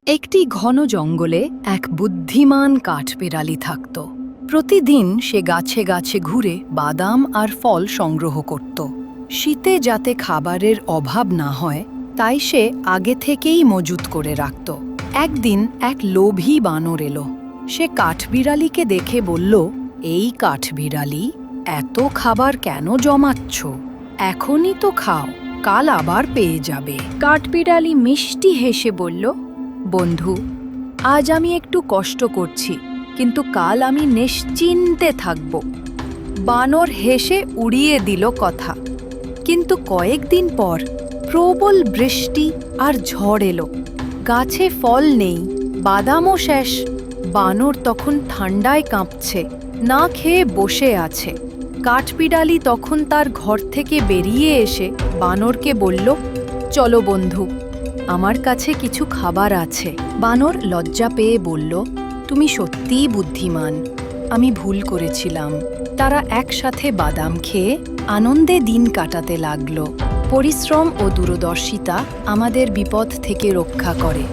একটি ঘন জঙ্গলে এক বুদ্ধিমান কাঠবিড়ালি থাকত। প্রতিদিন সে গাছে গাছে ঘুরে বাদাম আর ফল সংগ্রহ করত। শীতে যাতে খাবারের অভাব না হয় তাই সে আগে থেকেই মজুত করে রাখত। একদিন এক লোভী বানর এলো। সে কাঠবিড়ালিকে দেখে বলল, এই কাঠবিড়ালি, এত খাবার কেন জমাচ্ছ? এখনই তো খাও, কাল আবার পেয়ে যাবে। কাঠবিড়ালি মিষ্টি হেসে বলল, বন্ধু, আজ আমি একটু কষ্ট করছি, কিন্তু কাল আমি নিশ্চিন্তে থাকব। বানর হেসে উড়িয়ে দিল কথা। কিন্তু কয়েকদিন পর প্রবল বৃষ্টি আর ঝড় এলো। গাছে ফল নেই, বাদামও শেষ। বানর তখন ঠান্ডায় কাঁপছে, না খেয়ে বসে আছে। কাঠবিড়ালি তখন তার ঘর থেকে বেরিয়ে এসে বানরকে বলল, চলো বন্ধু, আমার কাছে কিছু খাবার আছে। বানর লজ্জা পেয়ে বলল, তুমি সত্যিই বুদ্ধিমান, আমি ভুল করেছিলাম। তারা একসাথে বাদাম খেয়ে আনন্দে দিন কাটাতে লাগলো। পরিশ্রম ও দূরদর্শিতা আমাদের বিপদ থেকে রক্ষা করে।